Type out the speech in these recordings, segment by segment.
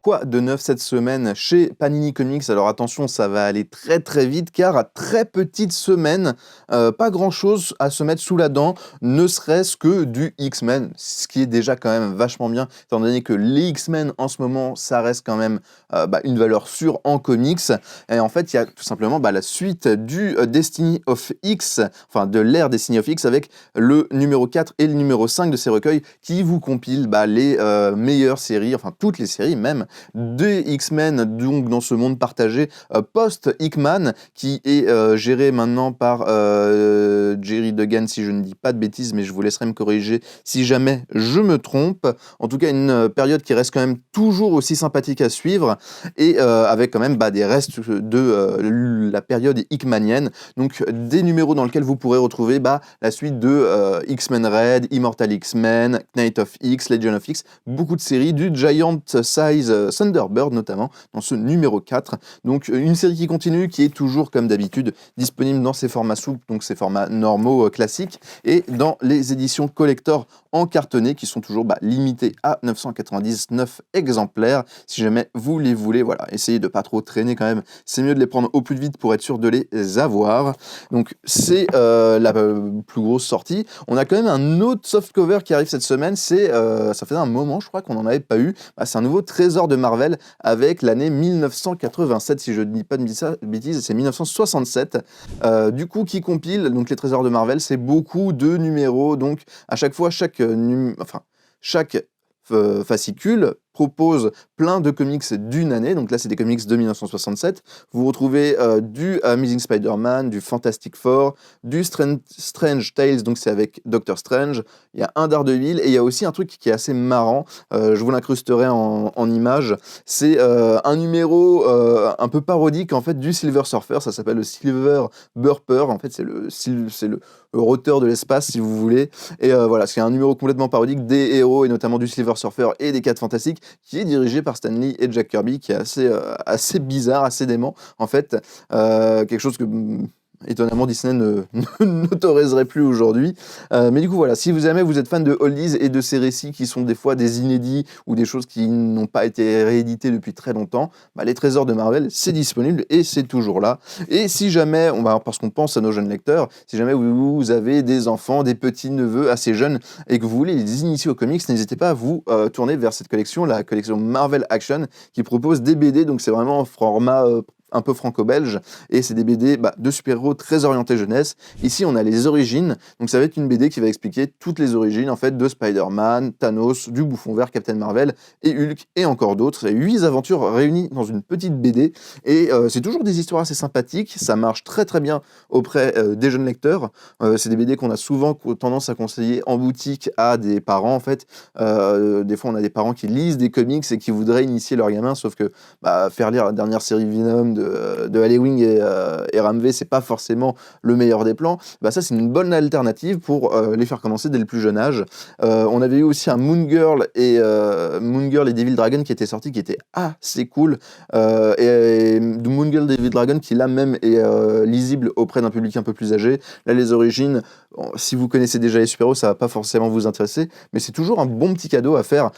quoi de neuf cette semaine chez Panini Comics? Alors attention, ça va aller très très vite car à très petite semaine, pas grand-chose à se mettre sous la dent, ne serait-ce que du X-Men, ce qui est déjà quand même vachement bien, étant donné que les X-Men en ce moment, ça reste quand même une valeur sûre en comics. Et en fait, il y a tout simplement la suite du Destiny of X, enfin de l'ère Destiny of X, avec le numéro 4 et le numéro 5 de ces recueils qui vous compilent les meilleures séries, enfin toutes les séries même, des X-Men, donc dans ce monde partagé post-Hickman, qui est géré maintenant par Jerry Duggan, si je ne dis pas de bêtises, mais je vous laisserai me corriger si jamais je me trompe. En tout cas, une période qui reste quand même toujours aussi sympathique à suivre, et avec quand même des restes de la période hickmanienne, donc des numéros dans lesquels vous pourrez retrouver la suite de X-Men Red, Immortal X-Men, Knight of X, Legion of X, beaucoup de séries, du Giant Size Thunderbird notamment, dans ce numéro 4. Donc une série qui continue, qui est toujours comme d'habitude disponible dans ses formats souples, donc ses formats normaux classiques, et dans les éditions collector en cartonné qui sont toujours limités à 999 exemplaires. Si jamais vous les voulez, essayez de pas trop traîner quand même, c'est mieux de les prendre au plus vite pour être sûr de les avoir. Donc c'est la plus grosse sortie. On a quand même un autre softcover qui arrive cette semaine, ça faisait un moment je crois qu'on n'en avait pas eu, c'est un nouveau trésor de Marvel avec l'année 1987, si je ne dis pas de bêtises, c'est 1967, du coup qui compile, donc les trésors de Marvel, c'est beaucoup de numéros, donc à chaque fois, chaque fascicule propose plein de comics d'une année, donc là c'est des comics de 1967, vous retrouvez du Amazing Spider-Man, du Fantastic Four, du Strange Tales, donc c'est avec Doctor Strange, il y a un Daredevil, et il y a aussi un truc qui est assez marrant, je vous l'incrusterai en image, c'est un numéro un peu parodique en fait du Silver Surfer, ça s'appelle le Silver Burper, en fait c'est le roteur de l'espace si vous voulez, et c'est un numéro complètement parodique des héros, et notamment du Silver Surfer et des 4 Fantastiques, qui est dirigé par Stan Lee et Jack Kirby, qui est assez bizarre, assez dément, en fait, quelque chose que étonnamment Disney n'autoriserait plus aujourd'hui, mais du coup si vous êtes fan de oldies et de ces récits qui sont des fois des inédits ou des choses qui n'ont pas été rééditées depuis très longtemps, les trésors de Marvel c'est disponible et c'est toujours là. Et si jamais, parce qu'on pense à nos jeunes lecteurs, si jamais vous avez des enfants, des petits neveux assez jeunes et que vous voulez les initier aux comics, n'hésitez pas à vous tourner vers cette collection, la collection Marvel Action, qui propose des BD, donc c'est vraiment en format un peu franco-belge, et c'est des BD de super-héros très orientés jeunesse. Ici, on a les origines, donc ça va être une BD qui va expliquer toutes les origines en fait de Spider-Man, Thanos, du Bouffon Vert, Captain Marvel et Hulk, et encore d'autres. C'est 8 aventures réunies dans une petite BD, et c'est toujours des histoires assez sympathiques, ça marche très très bien auprès des jeunes lecteurs. C'est des BD qu'on a souvent tendance à conseiller en boutique à des parents, en fait. Des fois, on a des parents qui lisent des comics et qui voudraient initier leur gamin, sauf que faire lire la dernière série Venom de Halloween et Ramvé, c'est pas forcément le meilleur des plans. Ça, c'est une bonne alternative pour les faire commencer dès le plus jeune âge. On avait eu aussi un Moon Girl et Devil Dragon qui était sorti, qui était assez cool. Et Moon Girl Devil Dragon qui là même est lisible auprès d'un public un peu plus âgé. Là, les origines, si vous connaissez déjà les super-héros, ça va pas forcément vous intéresser, mais c'est toujours un bon petit cadeau à faire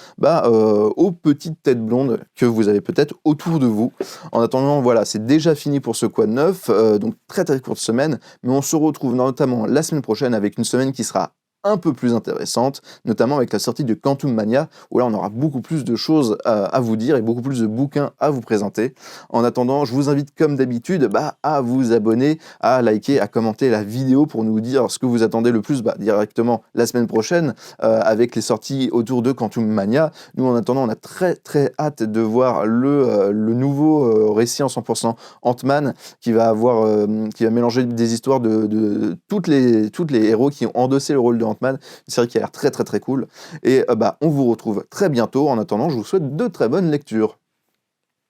aux petites têtes blondes que vous avez peut-être autour de vous. En attendant, c'est déjà fini pour ce Quad 9, donc très très courte semaine, mais on se retrouve notamment la semaine prochaine avec une semaine qui sera un peu plus intéressante, notamment avec la sortie de Quantum Mania, où là on aura beaucoup plus de choses à vous dire et beaucoup plus de bouquins à vous présenter. En attendant, je vous invite comme d'habitude à vous abonner, à liker, à commenter la vidéo pour nous dire ce que vous attendez le plus directement la semaine prochaine avec les sorties autour de Quantum Mania. Nous en attendant, on a très très hâte de voir le nouveau récit en 100% Ant-Man qui va mélanger des histoires de toutes les héros qui ont endossé le rôle de Ant-Man, une série qui a l'air très très très cool, et on vous retrouve très bientôt. En attendant, je vous souhaite de très bonnes lectures.